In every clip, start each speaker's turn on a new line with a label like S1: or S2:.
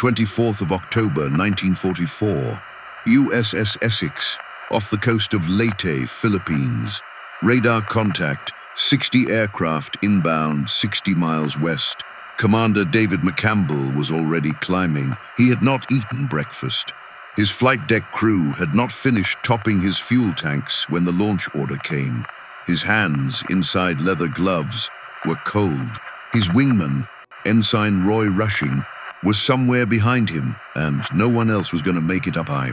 S1: 24th of October 1944, USS Essex, off the coast of Leyte, Philippines. Radar contact, 60 aircraft inbound 60 miles west. Commander David McCampbell was already climbing. He had not eaten breakfast. His flight deck crew had not finished topping his fuel tanks when the launch order came. His hands, inside leather gloves, were cold. His wingman, Ensign Roy Rushing, was somewhere behind him, and no one else was going to make it up high.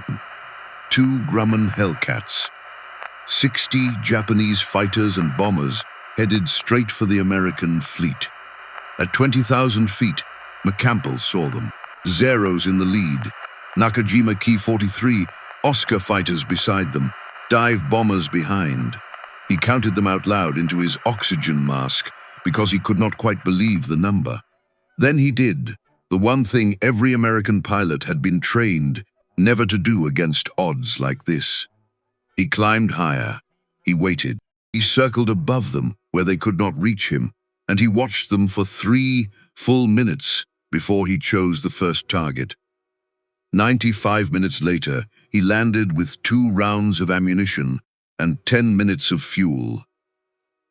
S1: 2 Grumman Hellcats. 60 Japanese fighters and bombers headed straight for the American fleet. At 20,000 feet, McCampbell saw them. Zeros in the lead. Nakajima Ki-43, Oscar fighters beside them, dive bombers behind. He counted them out loud into his oxygen mask because he could not quite believe the number. Then he did, the one thing every American pilot had been trained never to do against odds like this. He climbed higher. He waited. He circled above them where they could not reach him, and he watched them for 3 full minutes before he chose the first target. 95 minutes later, he landed with 2 rounds of ammunition and 10 minutes of fuel.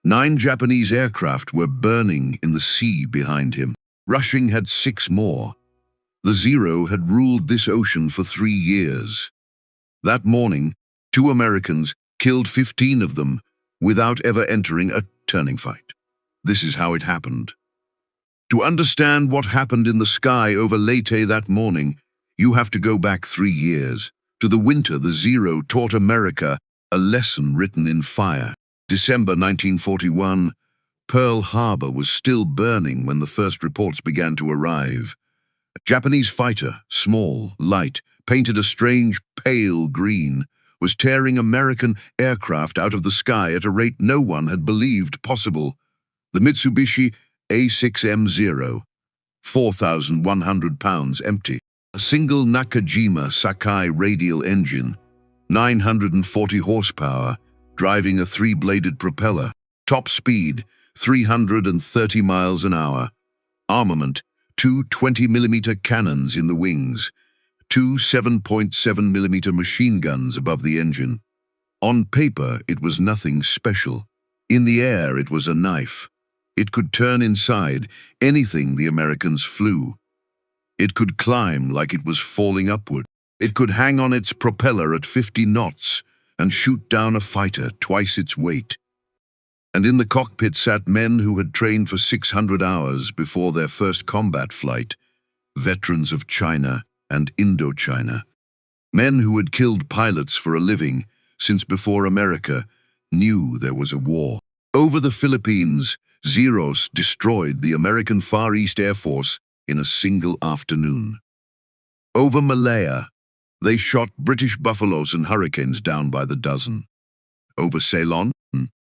S1: 9 Japanese aircraft were burning in the sea behind him. Rushing had 6 more. The Zero had ruled this ocean for 3 years. That morning, 2 Americans killed 15 of them without ever entering a turning fight. This is how it happened. To understand what happened in the sky over Leyte that morning, you have to go back 3 years, to the winter the Zero taught America a lesson written in fire. December 1941, Pearl Harbor was still burning when the first reports began to arrive. A Japanese fighter, small, light, painted a strange pale green, was tearing American aircraft out of the sky at a rate no one had believed possible. The Mitsubishi A6M0, 4,100 pounds empty. A single Nakajima Sakai radial engine, 940 horsepower, driving a 3-bladed propeller. Top speed, 330 miles an hour. Armament, 2 20mm cannons in the wings, 2 7.7mm machine guns above the engine. On paper, it was nothing special. In the air, it was a knife. It could turn inside anything the Americans flew. It could climb like it was falling upward. It could hang on its propeller at 50 knots and shoot down a fighter twice its weight. And in the cockpit sat men who had trained for 600 hours before their first combat flight, veterans of China and Indochina. Men who had killed pilots for a living since before America knew there was a war. Over the Philippines, Zeros destroyed the American Far East Air Force in a single afternoon. Over Malaya, they shot British Buffaloes and Hurricanes down by the dozen. Over Ceylon,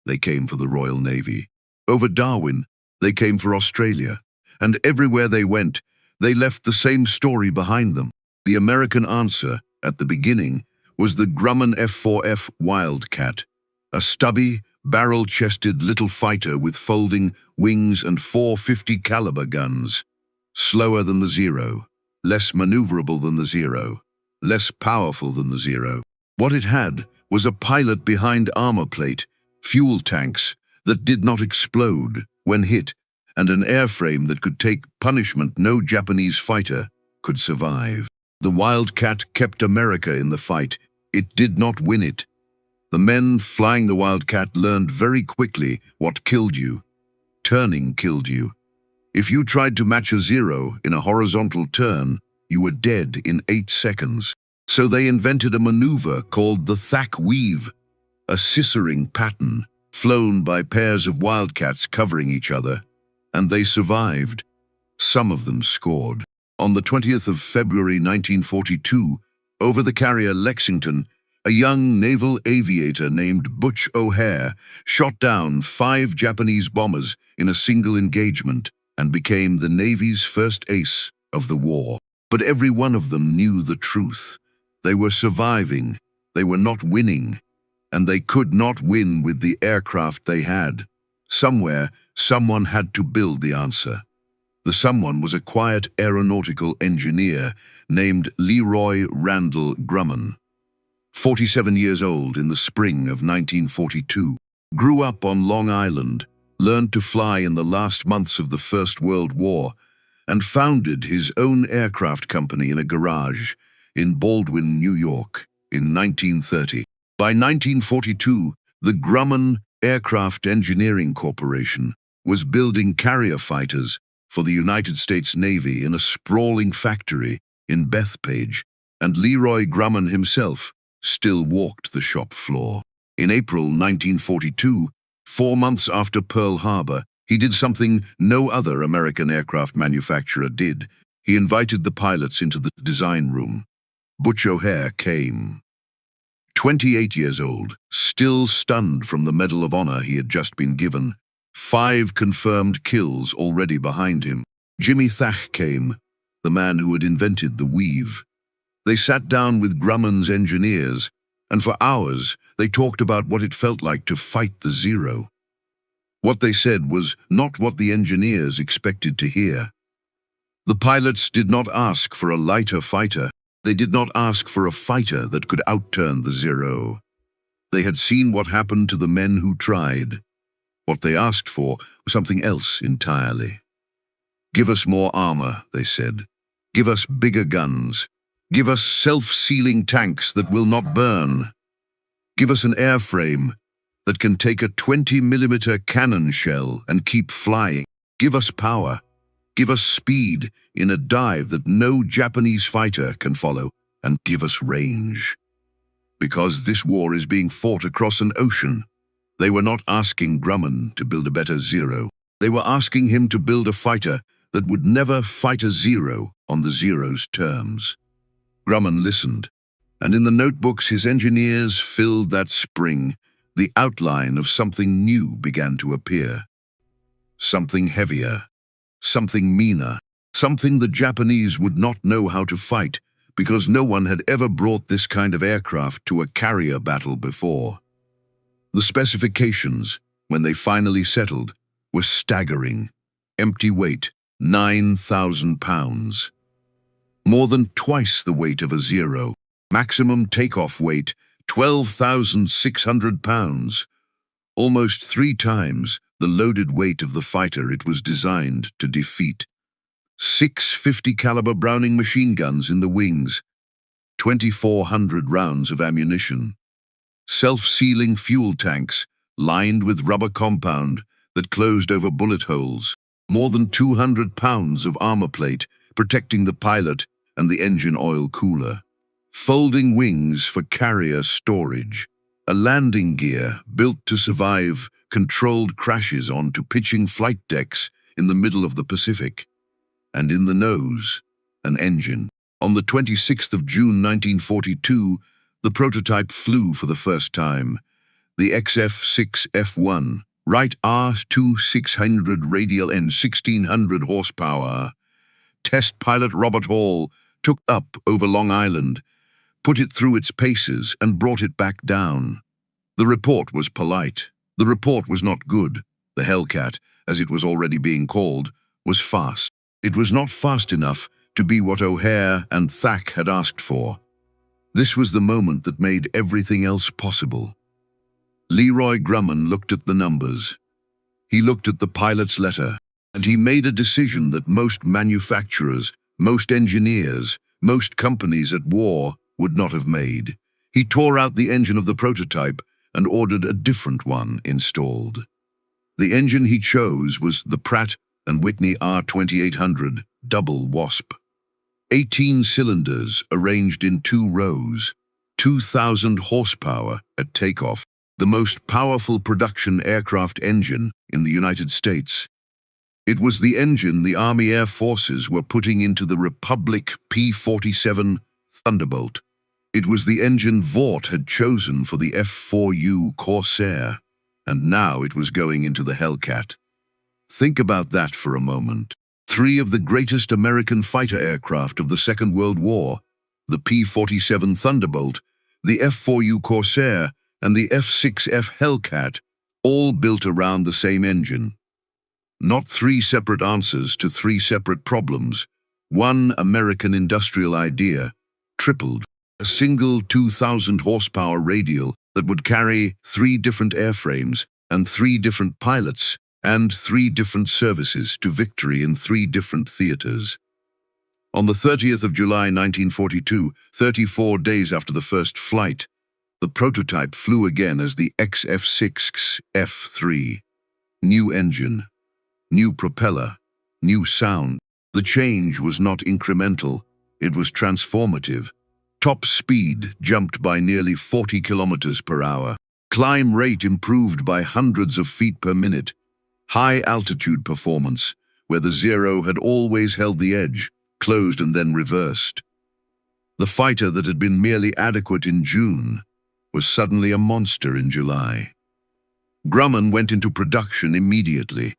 S1: they came for the Royal Navy. Over Darwin, they came for Australia. And everywhere they went, they left the same story behind them. The American answer, at the beginning, was the Grumman F-4F Wildcat, a stubby, barrel-chested little fighter with folding wings and 450 caliber guns. Slower than the Zero, less maneuverable than the Zero, less powerful than the Zero. What it had was a pilot behind armor plate, fuel tanks that did not explode when hit, and an airframe that could take punishment no Japanese fighter could survive. The Wildcat kept America in the fight. It did not win it. The men flying the Wildcat learned very quickly what killed you. Turning killed you. If you tried to match a Zero in a horizontal turn, you were dead in 8 seconds. So they invented a maneuver called the Thack Weave, a scissoring pattern flown by pairs of Wildcats covering each other, and they survived. Some of them scored. On the 20th of February 1942, over the carrier Lexington, a young naval aviator named Butch O'Hare shot down 5 Japanese bombers in a single engagement and became the Navy's first ace of the war. But every one of them knew the truth. They were surviving, they were not winning, and they could not win with the aircraft they had. Somewhere, someone had to build the answer. The someone was a quiet aeronautical engineer named Leroy Randall Grumman, 47 years old in the spring of 1942. Grew up on Long Island, learned to fly in the last months of the First World War, and founded his own aircraft company in a garage in Baldwin, New York, in 1930. By 1942, the Grumman Aircraft Engineering Corporation was building carrier fighters for the United States Navy in a sprawling factory in Bethpage, and Leroy Grumman himself still walked the shop floor. In April 1942, 4 months after Pearl Harbor, he did something no other American aircraft manufacturer did. He invited the pilots into the design room. Butch O'Hare came. 28 years old, still stunned from the Medal of Honor he had just been given, 5 confirmed kills already behind him. Jimmy Thach came, the man who had invented the weave. They sat down with Grumman's engineers, and for hours they talked about what it felt like to fight the Zero. What they said was not what the engineers expected to hear. The pilots did not ask for a lighter fighter. They did not ask for a fighter that could outturn the Zero. They had seen what happened to the men who tried. What they asked for was something else entirely. Give us more armor, they said. Give us bigger guns. Give us self-sealing tanks that will not burn. Give us an airframe that can take a 20-millimeter cannon shell and keep flying. Give us power. Give us speed in a dive that no Japanese fighter can follow, and give us range. Because this war is being fought across an ocean, they were not asking Grumman to build a better Zero. They were asking him to build a fighter that would never fight a Zero on the Zero's terms. Grumman listened, and in the notebooks his engineers filled that spring, the outline of something new began to appear. Something heavier, something meaner, something the Japanese would not know how to fight because no one had ever brought this kind of aircraft to a carrier battle before. The specifications, when they finally settled, were staggering. Empty weight, 9,000 pounds. More than twice the weight of a Zero. Maximum takeoff weight, 12,600 pounds. Almost 3 times the loaded weight of the fighter it was designed to defeat. 6 50 caliber Browning machine guns in the wings, 2,400 rounds of ammunition. Self-sealing fuel tanks lined with rubber compound that closed over bullet holes. More than 200 pounds of armor plate protecting the pilot and the engine oil cooler. Folding wings for carrier storage. A landing gear built to survive controlled crashes onto pitching flight decks in the middle of the Pacific. And in the nose, an engine. On the 26th of June 1942, the prototype flew for the first time. The XF-6F1, Wright R-2600 radial and 1,600 horsepower. Test pilot Robert Hall took up over Long Island, put it through its paces and brought it back down. The report was polite. The report was not good. The Hellcat, as it was already being called, was fast. It was not fast enough to be what O'Hare and Thach had asked for. This was the moment that made everything else possible. Leroy Grumman looked at the numbers. He looked at the pilot's letter, and he made a decision that most manufacturers, most engineers, most companies at war would not have made. He tore out the engine of the prototype and ordered a different one installed. The engine he chose was the Pratt & Whitney R2800 double Wasp. 18 cylinders arranged in 2 rows, 2,000 horsepower at takeoff, the most powerful production aircraft engine in the United States. It was the engine the Army Air Forces were putting into the Republic P-47 Thunderbolt. It was the engine Vought had chosen for the F-4U Corsair, and now it was going into the Hellcat. Think about that for a moment. 3 of the greatest American fighter aircraft of the Second World War, the P-47 Thunderbolt, the F-4U Corsair, and the F-6F Hellcat, all built around the same engine. Not three separate answers to three separate problems. One American industrial idea, tripled. A single 2,000 horsepower radial that would carry 3 different airframes and 3 different pilots and 3 different services to victory in 3 different theaters. On the 30th of July 1942, 34 days after the first flight, the prototype flew again as the XF-6F3. New engine, new propeller, new sound. The change was not incremental, it was transformative. Top speed jumped by nearly 40 kilometers per hour. Climb rate improved by hundreds of feet per minute. High altitude performance, where the Zero had always held the edge, closed and then reversed. The fighter that had been merely adequate in June was suddenly a monster in July. Grumman went into production immediately.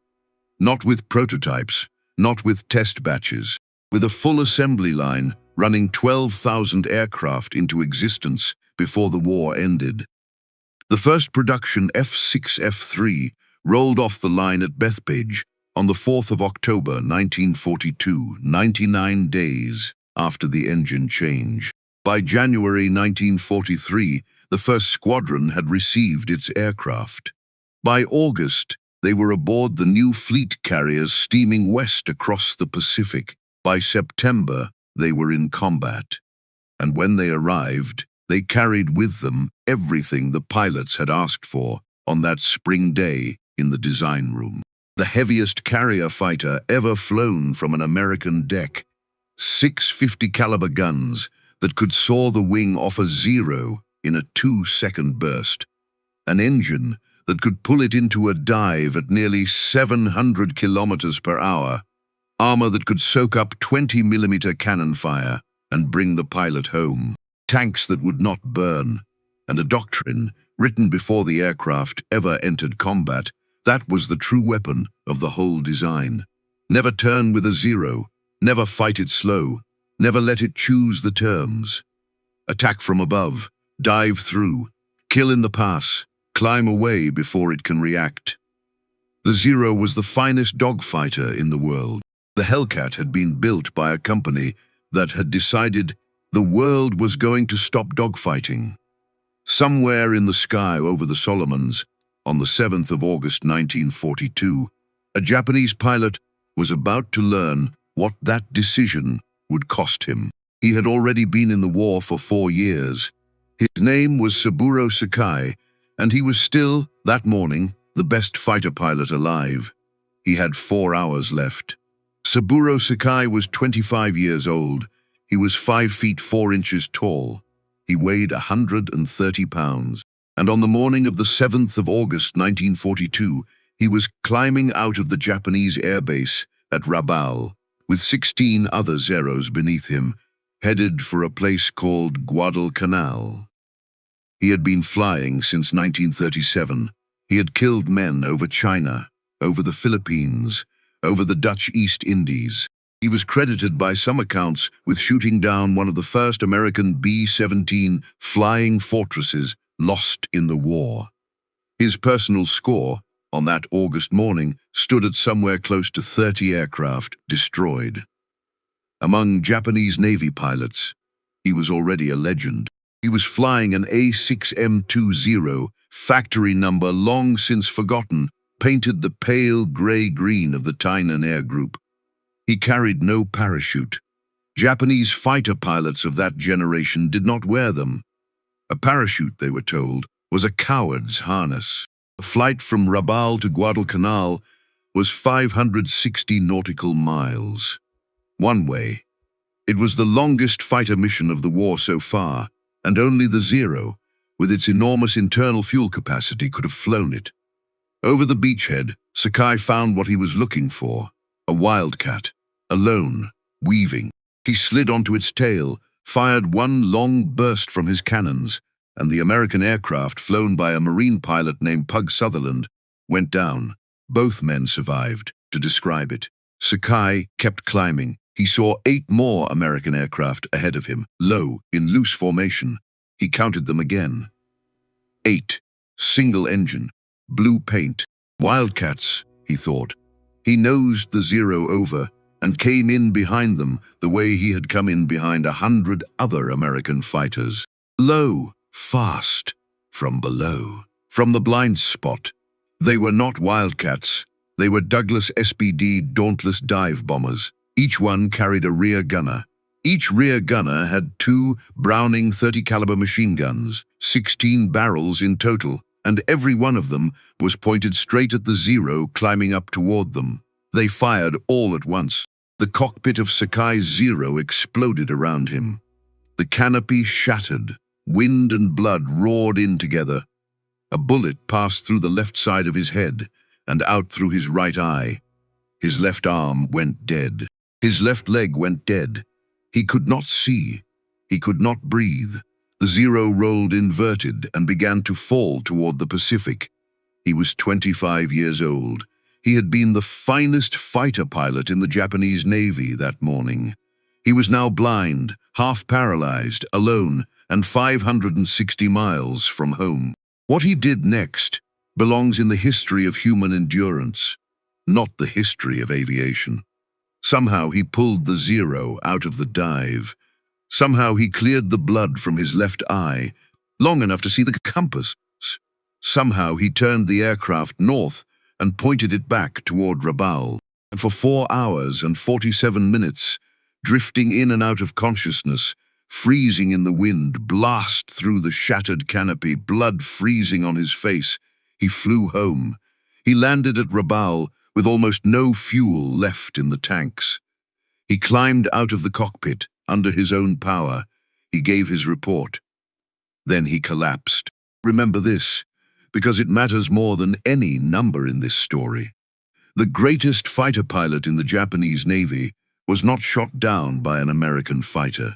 S1: Not with prototypes, not with test batches, with a full assembly line running 12,000 aircraft into existence before the war ended. The first production F-6F3 rolled off the line at Bethpage on the 4th of October 1942, 99 days after the engine change. By January 1943, the first squadron had received its aircraft. By August, they were aboard the new fleet carriers steaming west across the Pacific. By September, they were in combat. And when they arrived, they carried with them everything the pilots had asked for on that spring day in the design room. The heaviest carrier fighter ever flown from an American deck. 6 50 caliber guns that could saw the wing off a Zero in a 2-second burst. An engine that could pull it into a dive at nearly 700 kilometers per hour. Armor that could soak up 20mm cannon fire and bring the pilot home. Tanks that would not burn. And a doctrine, written before the aircraft ever entered combat, that was the true weapon of the whole design. Never turn with a Zero, never fight it slow, never let it choose the terms. Attack from above, dive through, kill in the pass, climb away before it can react. The Zero was the finest dogfighter in the world. The Hellcat had been built by a company that had decided the world was going to stop dogfighting. Somewhere in the sky over the Solomons, on the 7th of August 1942, a Japanese pilot was about to learn what that decision would cost him. He had already been in the war for 4 years. His name was Saburo Sakai, and he was still, that morning, the best fighter pilot alive. He had 4 hours left. Saburo Sakai was 25 years old. He was 5 feet 4 inches tall. He weighed 130 pounds. And on the morning of the 7th of August 1942, he was climbing out of the Japanese airbase at Rabaul, with 16 other Zeros beneath him, headed for a place called Guadalcanal. He had been flying since 1937. He had killed men over China, over the Philippines, over the Dutch East Indies. He was credited by some accounts with shooting down one of the first American B-17 flying fortresses lost in the war. His personal score, on that August morning, stood at somewhere close to 30 aircraft destroyed. Among Japanese Navy pilots, he was already a legend. He was flying an A6M20, factory number long since forgotten, painted the pale gray-green of the Tainan Air Group. He carried no parachute. Japanese fighter pilots of that generation did not wear them. A parachute, they were told, was a coward's harness. The flight from Rabaul to Guadalcanal was 560 nautical miles. One way. It was the longest fighter mission of the war so far, and only the Zero, with its enormous internal fuel capacity, could have flown it. Over the beachhead, Sakai found what he was looking for, a wildcat, alone, weaving. He slid onto its tail, fired one long burst from his cannons, and the American aircraft, flown by a Marine pilot named Pug Sutherland, went down. Both men survived. To describe it, Sakai kept climbing. He saw 8 more American aircraft ahead of him, low, in loose formation. He counted them again. 8. Single engine. Blue paint. Wildcats, he thought. He nosed the Zero over and came in behind them the way he had come in behind 100 other American fighters. Low, fast, from below, from the blind spot. They were not Wildcats. They were Douglas SPD Dauntless dive bombers. Each one carried a rear gunner. Each rear gunner had 2 Browning 30 caliber machine guns, 16 barrels in total, and every one of them was pointed straight at the Zero climbing up toward them. They fired all at once. The cockpit of Sakai's Zero exploded around him. The canopy shattered. Wind and blood roared in together. A bullet passed through the left side of his head and out through his right eye. His left arm went dead. His left leg went dead. He could not see. He could not breathe. The Zero rolled inverted and began to fall toward the Pacific. He was 25 years old. He had been the finest fighter pilot in the Japanese Navy that morning. He was now blind, half paralyzed, alone, and 560 miles from home. What he did next belongs in the history of human endurance, not the history of aviation. Somehow he pulled the Zero out of the dive. Somehow he cleared the blood from his left eye, long enough to see the compass. Somehow he turned the aircraft north and pointed it back toward Rabaul. And for 4 hours and 47 minutes, drifting in and out of consciousness, freezing in the wind, blast through the shattered canopy, blood freezing on his face, he flew home. He landed at Rabaul with almost no fuel left in the tanks. He climbed out of the cockpit under his own power. He gave his report. Then he collapsed. Remember this, because it matters more than any number in this story. The greatest fighter pilot in the Japanese Navy was not shot down by an American fighter.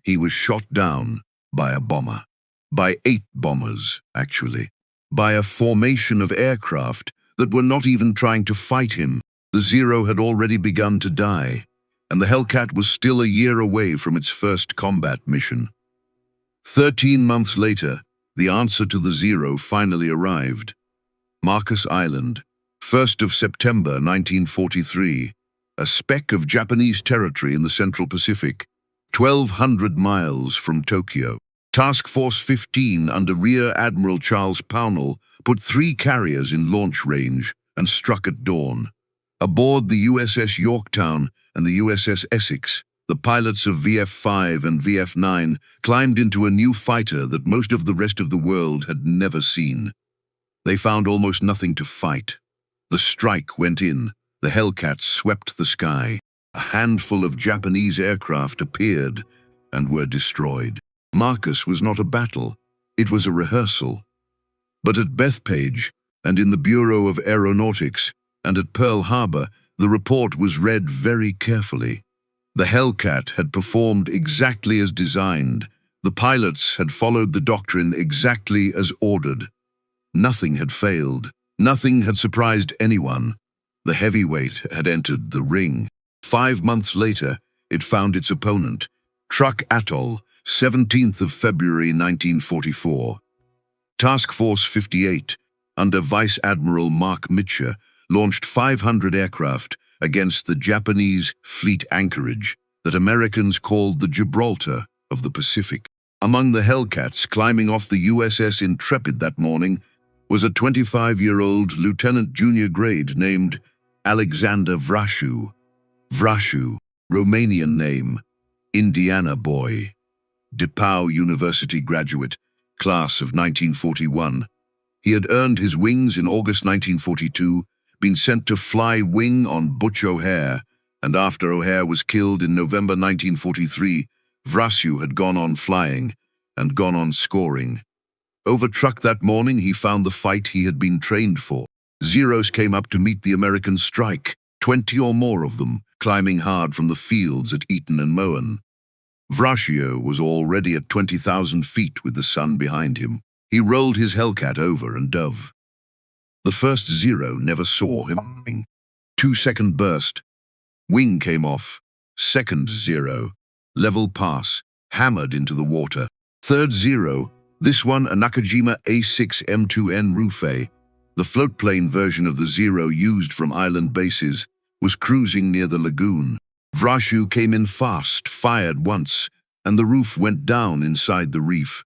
S1: He was shot down by a bomber. By 8 bombers, actually. By a formation of aircraft that were not even trying to fight him. The Zero had already begun to die, and the Hellcat was still a year away from its first combat mission. 13 months later, the answer to the Zero finally arrived. Marcus Island, 1st of September 1943, a speck of Japanese territory in the Central Pacific, 1,200 miles from Tokyo. Task Force 15 under Rear Admiral Charles Pownall put 3 carriers in launch range and struck at dawn. Aboard the USS Yorktown and the USS Essex, the pilots of VF-5 and VF-9 climbed into a new fighter that most of the rest of the world had never seen. They found almost nothing to fight. The strike went in. The Hellcats swept the sky. A handful of Japanese aircraft appeared and were destroyed. Marcus was not a battle. It was a rehearsal. But at Bethpage, and in the Bureau of Aeronautics, and at Pearl Harbor, the report was read very carefully. The Hellcat had performed exactly as designed. The pilots had followed the doctrine exactly as ordered. Nothing had failed. Nothing had surprised anyone. The heavyweight had entered the ring. 5 months later, it found its opponent, Truk Atoll, 17th of February 1944. Task Force 58, under Vice Admiral Mark Mitcher, launched 500 aircraft against the Japanese fleet anchorage that Americans called the Gibraltar of the Pacific. Among the Hellcats climbing off the USS Intrepid that morning was a 25-year-old lieutenant junior grade named Alexander Vrashu. Vrashu, Romanian name, Indiana boy. DePauw University graduate, class of 1941. He had earned his wings in August 1942, been sent to fly wing on Butch O'Hare, and after O'Hare was killed in November 1943, Vrashu had gone on flying and gone on scoring. Over Truk that morning, he found the fight he had been trained for. Zeros came up to meet the American strike, 20 or more of them, climbing hard from the fields at Eaton and Moen. Vrashu was already at 20,000 feet with the sun behind him. He rolled his Hellcat over and dove. The first Zero never saw him coming. 2-second burst. Wing came off. Second Zero. Level pass. Hammered into the water. Third Zero. This one a Nakajima A6 M2N Rufe, the floatplane version of the Zero used from island bases was cruising near the lagoon. Vrashu came in fast, fired once, and the roof went down inside the reef.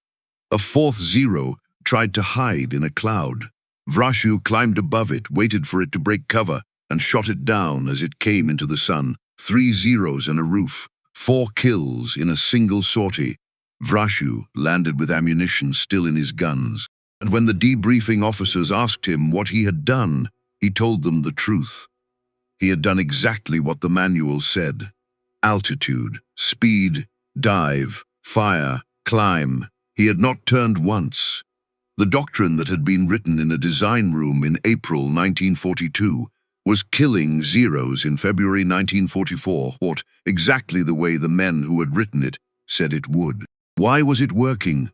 S1: A fourth Zero tried to hide in a cloud. Vrashu climbed above it, waited for it to break cover, and shot it down as it came into the sun. 3 Zeros and a roof, 4 kills in a single sortie. Vrashu landed with ammunition still in his guns, and when the debriefing officers asked him what he had done, he told them the truth. He had done exactly what the manual said. Altitude, speed, dive, fire, climb. He had not turned once. The doctrine that had been written in a design room in April 1942 was killing Zeros in February 1944, fought exactly the way the men who had written it said it would. Why was it working?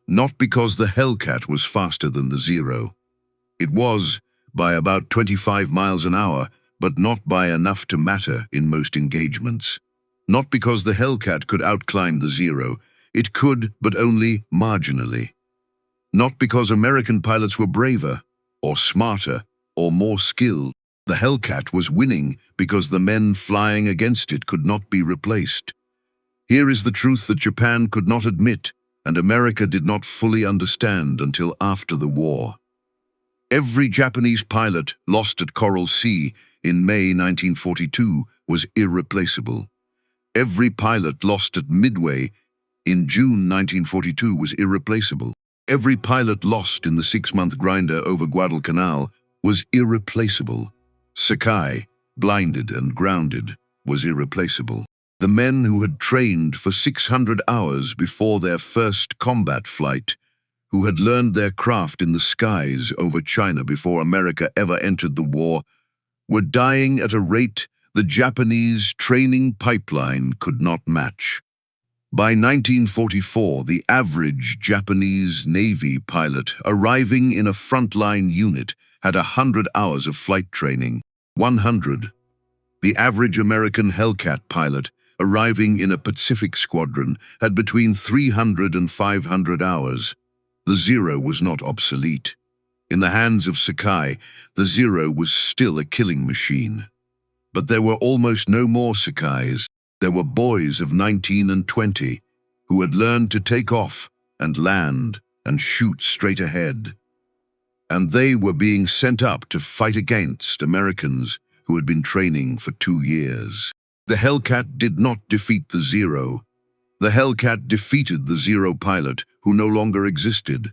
S1: Not because the Hellcat was faster than the Zero. It was, by about 25 miles an hour, but not by enough to matter in most engagements. Not because the Hellcat could outclimb the Zero. It could, but only marginally. Not because American pilots were braver, or smarter, or more skilled. The Hellcat was winning because the men flying against it could not be replaced. Here is the truth that Japan could not admit, and America did not fully understand until after the war. Every Japanese pilot lost at Coral Sea in May 1942 was irreplaceable. Every pilot lost at Midway in June 1942 was irreplaceable. Every pilot lost in the 6-month grinder over Guadalcanal was irreplaceable. Sakai, blinded and grounded, was irreplaceable. The men who had trained for 600 hours before their first combat flight, who had learned their craft in the skies over China before America ever entered the war, were dying at a rate the Japanese training pipeline could not match. By 1944, the average Japanese Navy pilot arriving in a frontline unit had 100 hours of flight training. 100. The average American Hellcat pilot arriving in a Pacific squadron had between 300 and 500 hours. The Zero was not obsolete. In the hands of Sakai, the Zero was still a killing machine. But there were almost no more Sakais. There were boys of 19 and 20 who had learned to take off and land and shoot straight ahead. And they were being sent up to fight against Americans who had been training for 2 years. The Hellcat did not defeat the Zero. The Hellcat defeated the Zero pilot who no longer existed.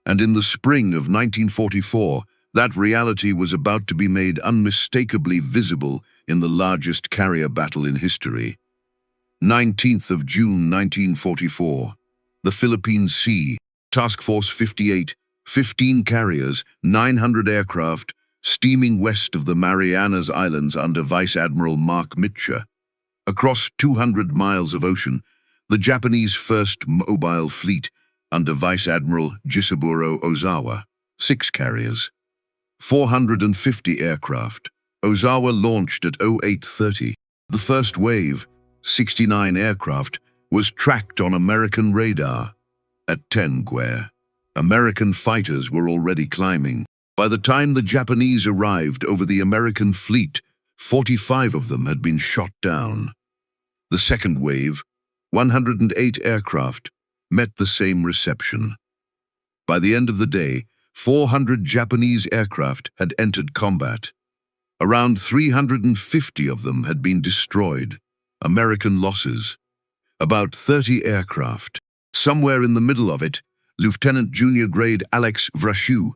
S1: And in the spring of 1944, that reality was about to be made unmistakably visible in the largest carrier battle in history. 19th of June 1944, the Philippine Sea, Task Force 58, 15 carriers, 900 aircraft, steaming west of the Marianas Islands under Vice Admiral Mark Mitchell. Across 200 miles of ocean, the Japanese First Mobile Fleet under Vice Admiral Jisaburo Ozawa, 6 carriers, 450 aircraft. Ozawa launched at 0830. The first wave, 69 aircraft, was tracked on American radar. At 10 Guerre, American fighters were already climbing. By the time the Japanese arrived over the American fleet, 45 of them had been shot down. The second wave, 108 aircraft, met the same reception. By the end of the day, 400 Japanese aircraft had entered combat. Around 350 of them had been destroyed. American losses, about 30 aircraft. Somewhere in the middle of it, Lieutenant Junior Grade Alex Vrashu,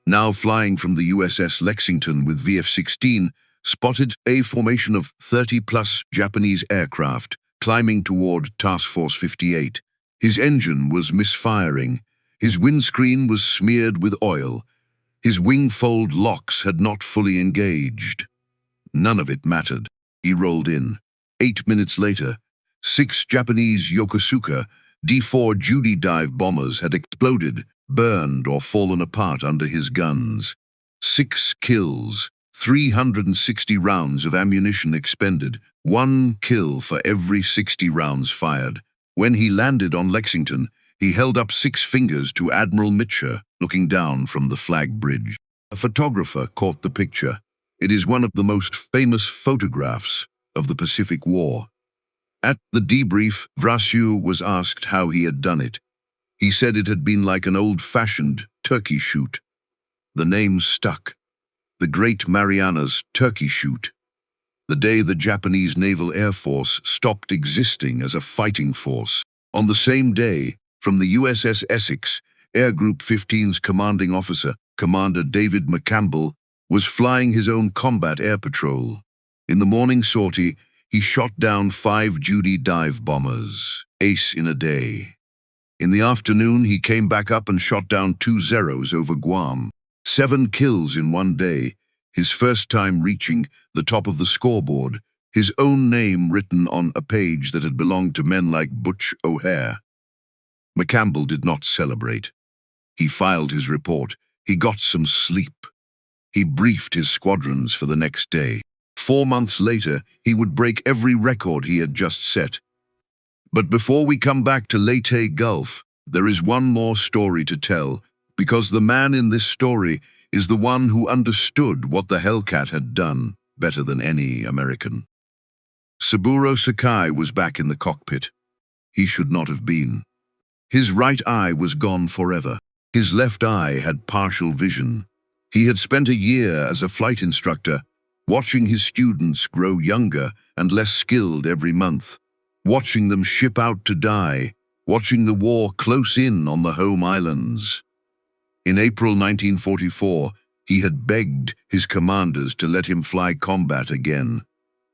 S1: now flying from the USS Lexington with VF-16, spotted a formation of 30-plus Japanese aircraft climbing toward Task Force 58. His engine was misfiring. His windscreen was smeared with oil. His wing-fold locks had not fully engaged. None of it mattered. He rolled in. 8 minutes later, 6 Japanese Yokosuka D-4 Judy dive bombers had exploded, burned, or fallen apart under his guns. 6 kills, 360 rounds of ammunition expended, 1 kill for every 60 rounds fired. When he landed on Lexington, he held up 6 fingers to Admiral Mitchell, looking down from the flag bridge. A photographer caught the picture. It is one of the most famous photographs of the Pacific War. At the debrief, Vrasiu was asked how he had done it. He said it had been like an old-fashioned turkey shoot. The name stuck. The Great Marianas Turkey Shoot. The day the Japanese Naval Air Force stopped existing as a fighting force. On the same day, from the USS Essex, Air Group 15's commanding officer, Commander David McCampbell, was flying his own combat air patrol. In the morning sortie, he shot down 5 Judy dive bombers, ace in a day. In the afternoon, he came back up and shot down 2 Zeros over Guam. 7 kills in one day, his first time reaching the top of the scoreboard, his own name written on a page that had belonged to men like Butch O'Hare. McCampbell did not celebrate. He filed his report. He got some sleep. He briefed his squadrons for the next day. 4 months later, he would break every record he had just set. But before we come back to Leyte Gulf, there is one more story to tell, because the man in this story is the one who understood what the Hellcat had done better than any American. Saburo Sakai was back in the cockpit. He should not have been. His right eye was gone forever. His left eye had partial vision. He had spent a year as a flight instructor, watching his students grow younger and less skilled every month, watching them ship out to die, watching the war close in on the home islands. In April 1944, he had begged his commanders to let him fly combat again.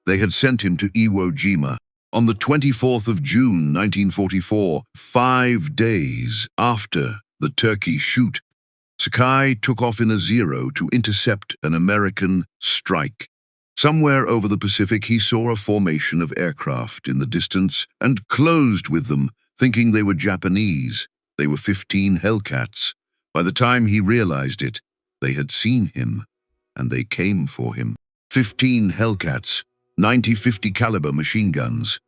S1: They had sent him to Iwo Jima. On the 24th of June 1944, 5 days after the turkey shoot, Sakai took off in a Zero to intercept an American strike. Somewhere over the Pacific, he saw a formation of aircraft in the distance and closed with them, thinking they were Japanese. They were 15 Hellcats. By the time he realized it, they had seen him, and they came for him. 15 Hellcats, 90-50 caliber machine guns,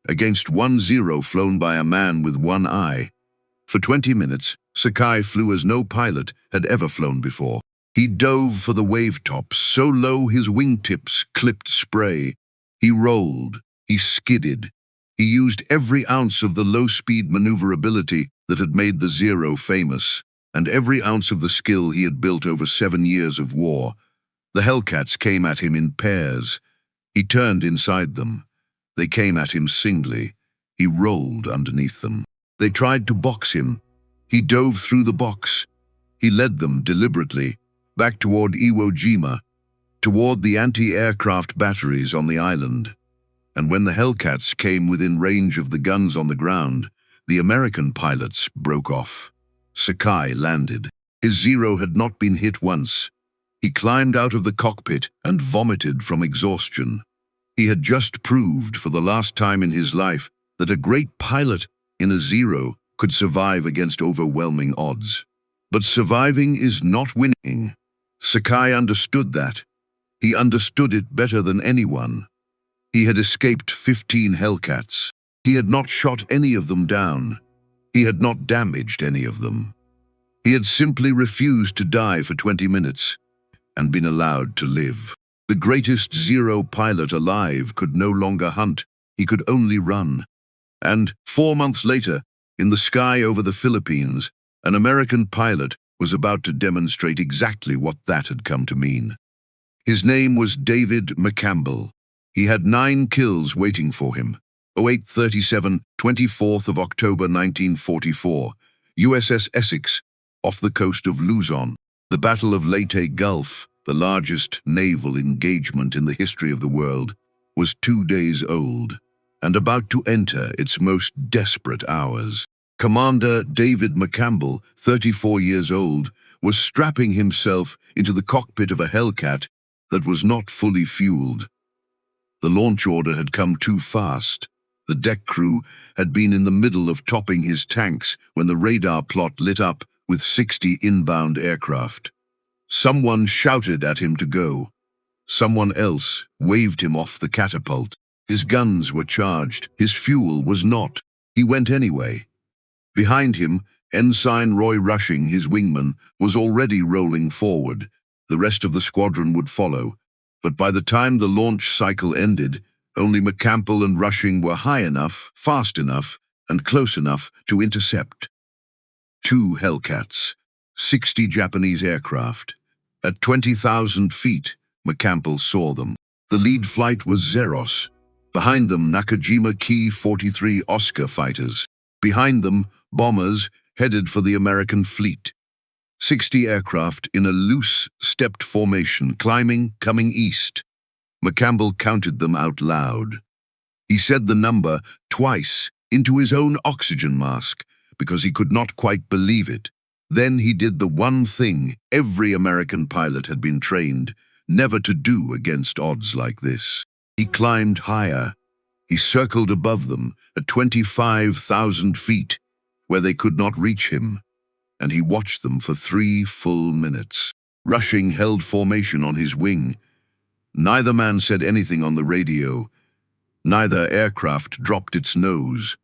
S1: against 1 Zero flown by a man with one eye. For 20 minutes, Sakai flew as no pilot had ever flown before. He dove for the wave tops so low his wingtips clipped spray. He rolled, he skidded. He used every ounce of the low-speed maneuverability that had made the Zero famous, and every ounce of the skill he had built over 7 years of war. The Hellcats came at him in pairs. He turned inside them. They came at him singly. He rolled underneath them. They tried to box him. He dove through the box. He led them deliberately back toward Iwo Jima, toward the anti-aircraft batteries on the island. And when the Hellcats came within range of the guns on the ground, the American pilots broke off. Sakai landed. His Zero had not been hit once. He climbed out of the cockpit and vomited from exhaustion. He had just proved for the last time in his life that a great pilot in a Zero could survive against overwhelming odds. But surviving is not winning. Sakai understood that. He understood it better than anyone. He had escaped 15 Hellcats. He had not shot any of them down. He had not damaged any of them. He had simply refused to die for 20 minutes and been allowed to live. The greatest Zero pilot alive could no longer hunt. He could only run. And 4 months later, in the sky over the Philippines, an American pilot was about to demonstrate exactly what that had come to mean. His name was David McCampbell. He had 9 kills waiting for him. 0837, 24th of October 1944, USS Essex, off the coast of Luzon. The Battle of Leyte Gulf, the largest naval engagement in the history of the world, was 2 days old and about to enter its most desperate hours. Commander David McCampbell, 34 years old, was strapping himself into the cockpit of a Hellcat that was not fully fueled. The launch order had come too fast. The deck crew had been in the middle of topping his tanks when the radar plot lit up with 60 inbound aircraft. Someone shouted at him to go. Someone else waved him off the catapult. His guns were charged. His fuel was not. He went anyway. Behind him, Ensign Roy Rushing, his wingman, was already rolling forward. The rest of the squadron would follow. But by the time the launch cycle ended, only McCampbell and Rushing were high enough, fast enough, and close enough to intercept. 2 Hellcats, 60 Japanese aircraft. At 20,000 feet, McCampbell saw them. The lead flight was Zeros. Behind them, Nakajima Ki-43 Oscar fighters. Behind them, bombers headed for the American fleet. 60 aircraft in a loose, stepped formation, climbing, coming east. McCampbell counted them out loud. He said the number twice into his own oxygen mask because he could not quite believe it. Then he did the one thing every American pilot had been trained never to do against odds like this. He climbed higher. He circled above them at 25,000 feet, where they could not reach him, and he watched them for 3 full minutes. Rushing held formation on his wing. Neither man said anything on the radio. Neither aircraft dropped its nose.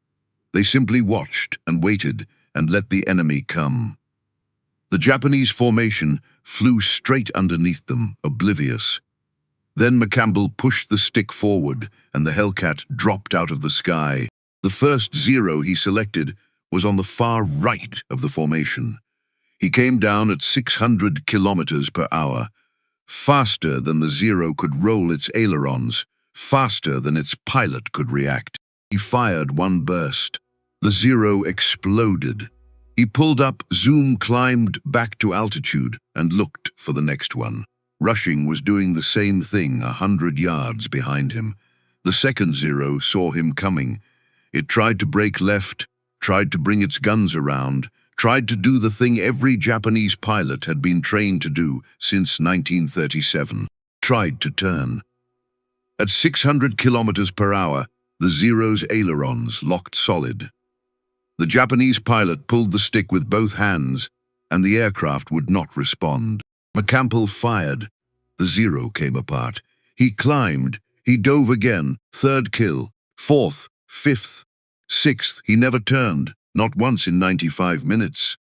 S1: They simply watched and waited and let the enemy come. The Japanese formation flew straight underneath them, oblivious. Then McCampbell pushed the stick forward, and the Hellcat dropped out of the sky. The first Zero he selected was on the far right of the formation. He came down at 600 kilometers per hour, faster than the Zero could roll its ailerons, faster than its pilot could react. He fired one burst. The Zero exploded. He pulled up, climbed back to altitude, and looked for the next one. Rushing was doing the same thing 100 yards behind him. The second Zero saw him coming. It tried to break left, tried to bring its guns around, tried to do the thing every Japanese pilot had been trained to do since 1937. Tried to turn. At 600 kilometers per hour, the Zero's ailerons locked solid. The Japanese pilot pulled the stick with both hands, and the aircraft would not respond. McCampbell fired. The Zero came apart. He climbed. He dove again. 3rd kill. 4th. 5th. 6th. He never turned. Not once in 95 minutes.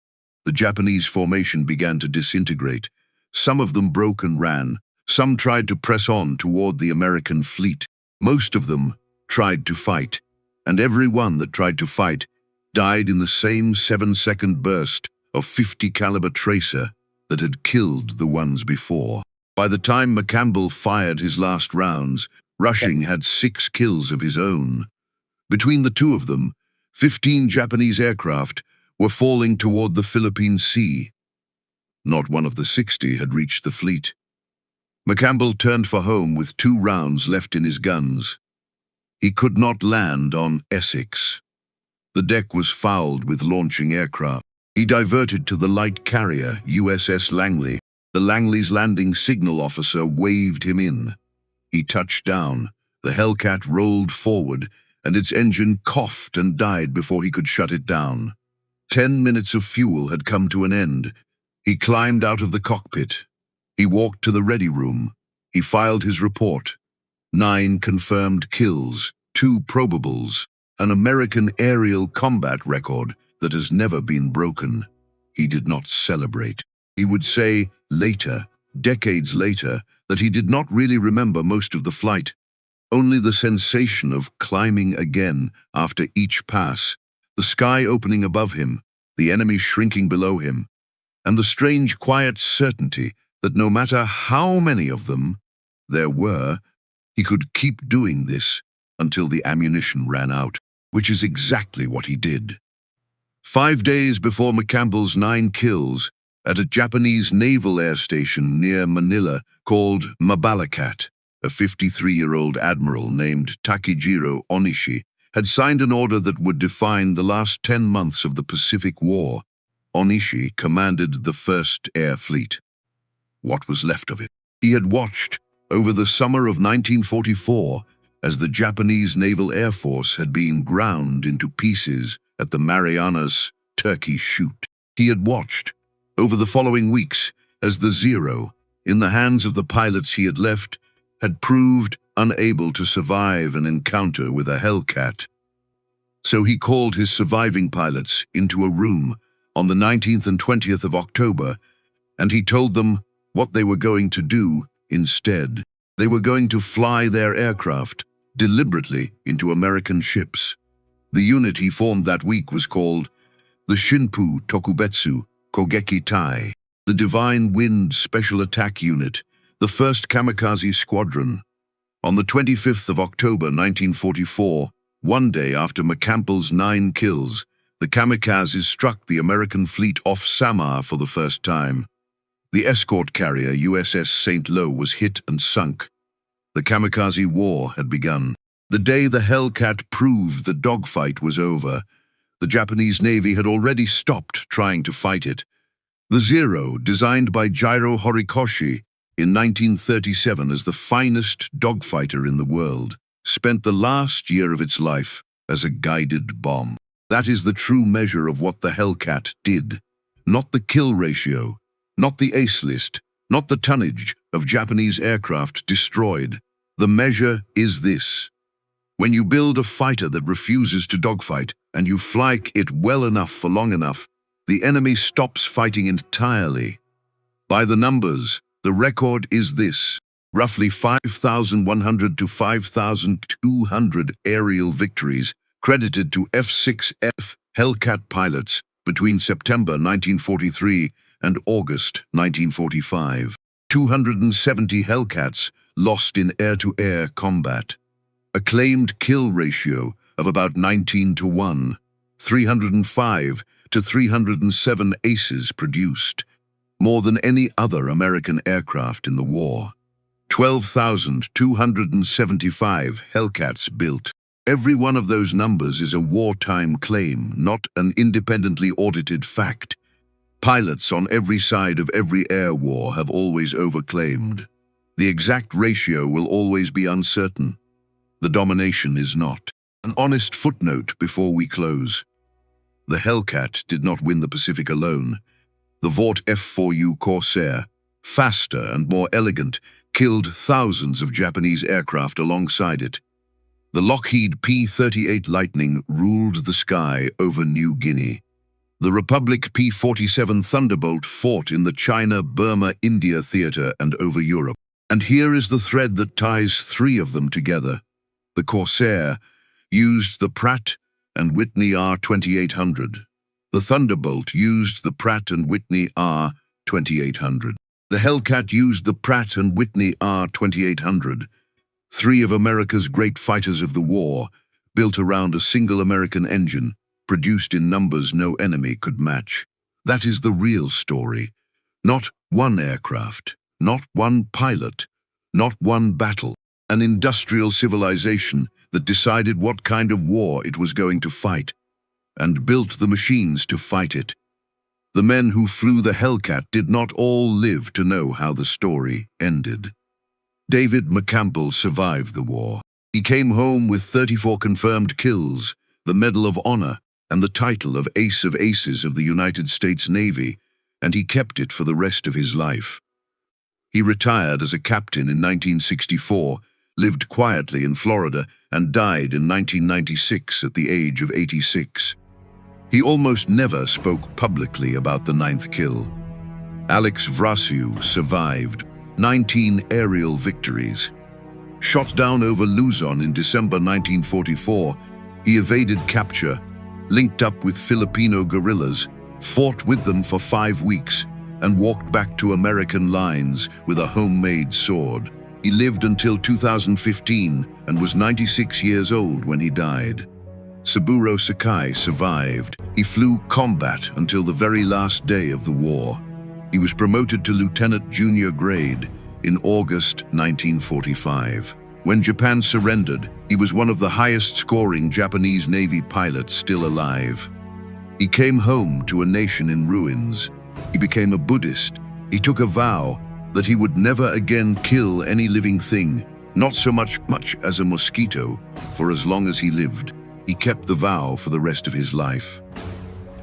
S1: The Japanese formation began to disintegrate. Some of them broke and ran. Some tried to press on toward the American fleet. Most of them tried to fight. And every one that tried to fight died in the same 7-second burst of 50 caliber tracer that had killed the ones before. By the time McCampbell fired his last rounds, Rushing had 6 kills of his own. Between the two of them, 15 Japanese aircraft were falling toward the Philippine Sea. Not one of the 60 had reached the fleet. McCampbell turned for home with 2 rounds left in his guns. He could not land on Essex. The deck was fouled with launching aircraft. He diverted to the light carrier, USS Langley. The Langley's landing signal officer waved him in. He touched down. The Hellcat rolled forward, and its engine coughed and died before he could shut it down. 10 minutes of fuel had come to an end. He climbed out of the cockpit. He walked to the ready room. He filed his report. 9 confirmed kills, 2 probables, an American aerial combat record that has never been broken. He did not celebrate. He would say later, decades later, that he did not really remember most of the flight, only the sensation of climbing again after each pass, the sky opening above him, the enemy shrinking below him, and the strange quiet certainty that no matter how many of them there were, he could keep doing this until the ammunition ran out, which is exactly what he did. 5 days before McCampbell's 9 kills, at a Japanese naval air station near Manila called Mabalacat, a 53-year-old admiral named Takejiro Onishi had signed an order that would define the last 10 months of the Pacific War. Onishi commanded the 1st Air Fleet. What was left of it? He had watched, over the summer of 1944, as the Japanese Naval Air Force had been ground into pieces at the Marianas Turkey Shoot. He had watched, over the following weeks, as the Zero, in the hands of the pilots he had left, had proved unable to survive an encounter with a Hellcat. So he called his surviving pilots into a room on the 19th and 20th of October, and he told them what they were going to do instead. They were going to fly their aircraft deliberately into American ships. The unit he formed that week was called the Shinpu Tokubetsu Kogeki Tai, the Divine Wind Special Attack Unit, the 1st Kamikaze Squadron. On the 25th of October 1944, one day after McCampbell's 9 kills, the kamikazes struck the American fleet off Samar for the first time. The escort carrier USS St. Lo was hit and sunk. The kamikaze war had begun. The day the Hellcat proved the dogfight was over, the Japanese Navy had already stopped trying to fight it. The Zero, designed by Jiro Horikoshi in 1937 as the finest dogfighter in the world, spent the last year of its life as a guided bomb. That is the true measure of what the Hellcat did. Not the kill ratio, not the ace list, not the tonnage of Japanese aircraft destroyed. The measure is this. When you build a fighter that refuses to dogfight and you fly it well enough for long enough, the enemy stops fighting entirely. By the numbers, the record is this. Roughly 5,100 to 5,200 aerial victories credited to F-6F Hellcat pilots between September 1943 and August 1945. 270 Hellcats lost in air-to-air combat. A claimed kill ratio of about 19 to 1. 305 to 307 aces produced, more than any other American aircraft in the war. 12,275 Hellcats built. Every one of those numbers is a wartime claim, not an independently audited fact. Pilots on every side of every air war have always overclaimed. The exact ratio will always be uncertain. The domination is not. An honest footnote before we close. The Hellcat did not win the Pacific alone. The Vought F-4U Corsair, faster and more elegant, killed thousands of Japanese aircraft alongside it. The Lockheed P-38 Lightning ruled the sky over New Guinea. The Republic P-47 Thunderbolt fought in the China-Burma-India theater and over Europe. And here is the thread that ties 3 of them together. The Corsair used the Pratt & Whitney R-2800. The Thunderbolt used the Pratt & Whitney R-2800. The Hellcat used the Pratt & Whitney R-2800. 3 of America's great fighters of the war, built around a single American engine, produced in numbers no enemy could match. That is the real story. Not one aircraft, not one pilot, not one battle. An industrial civilization that decided what kind of war it was going to fight, and built the machines to fight it. The men who flew the Hellcat did not all live to know how the story ended. David McCampbell survived the war. He came home with 34 confirmed kills, the Medal of Honor, and the title of Ace of Aces of the United States Navy, and he kept it for the rest of his life. He retired as a captain in 1964, lived quietly in Florida, and died in 1996 at the age of 86. He almost never spoke publicly about the 9th kill. Alex Vrasiu survived 19 aerial victories. Shot down over Luzon in December 1944, he evaded capture, linked up with Filipino guerrillas, fought with them for 5 weeks, and walked back to American lines with a homemade sword. He lived until 2015 and was 96 years old when he died. Saburo Sakai survived. He flew combat until the very last day of the war. He was promoted to lieutenant junior grade in August 1945. When Japan surrendered, he was one of the highest-scoring Japanese Navy pilots still alive. He came home to a nation in ruins. He became a Buddhist. He took a vow that he would never again kill any living thing, not so much as a mosquito, for as long as he lived. He kept the vow for the rest of his life.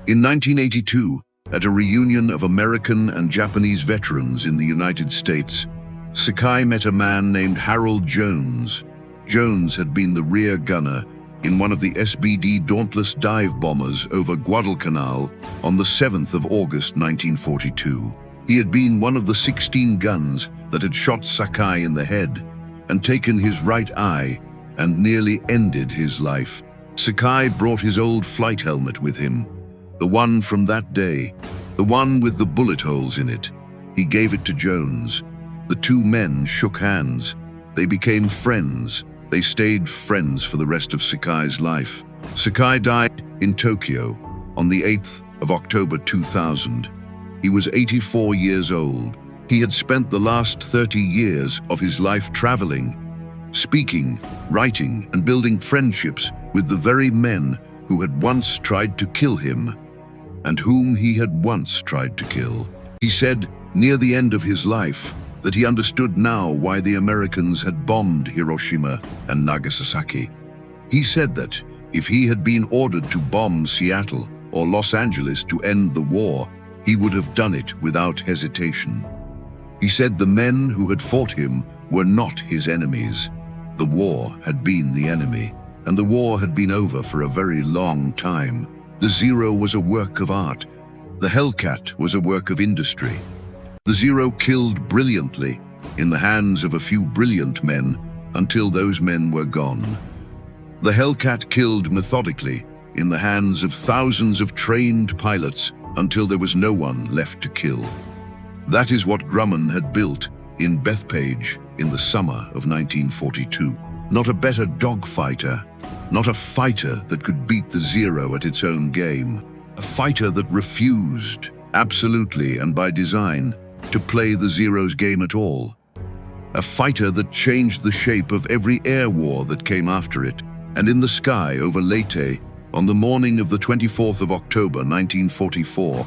S1: In 1982, at a reunion of American and Japanese veterans in the United States, Sakai met a man named Harold Jones. Jones had been the rear gunner in one of the SBD Dauntless dive bombers over Guadalcanal on the 7th of August 1942. He had been one of the 16 guns that had shot Sakai in the head and taken his right eye and nearly ended his life. Sakai brought his old flight helmet with him, the one from that day, the one with the bullet holes in it. He gave it to Jones. The two men shook hands. They became friends. They stayed friends for the rest of Sakai's life. Sakai died in Tokyo on the 8th of October 2000. He was 84 years old. He had spent the last 30 years of his life traveling, speaking, writing, and building friendships with the very men who had once tried to kill him and whom he had once tried to kill. He said, near the end of his life, that he understood now why the Americans had bombed Hiroshima and Nagasaki. He said that if he had been ordered to bomb Seattle or Los Angeles to end the war, he would have done it without hesitation. He said the men who had fought him were not his enemies. The war had been the enemy, and the war had been over for a very long time. The Zero was a work of art. The Hellcat was a work of industry. The Zero killed brilliantly in the hands of a few brilliant men until those men were gone. The Hellcat killed methodically in the hands of thousands of trained pilots until there was no one left to kill. That is what Grumman had built in Bethpage in the summer of 1942. Not a better dogfighter, not a fighter that could beat the Zero at its own game. A fighter that refused, absolutely and by design, to play the Zero's game at all. A fighter that changed the shape of every air war that came after it. And in the sky over Leyte, on the morning of the 24th of October 1944,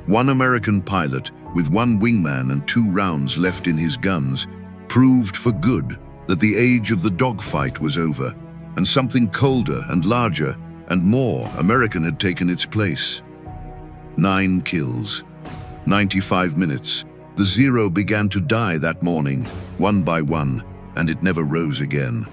S1: one American pilot with one wingman and 2 rounds left in his guns proved for good that the age of the dogfight was over, and something colder and larger and more American had taken its place. 9 kills, 95 minutes. The Zero began to die that morning, one by one, and it never rose again.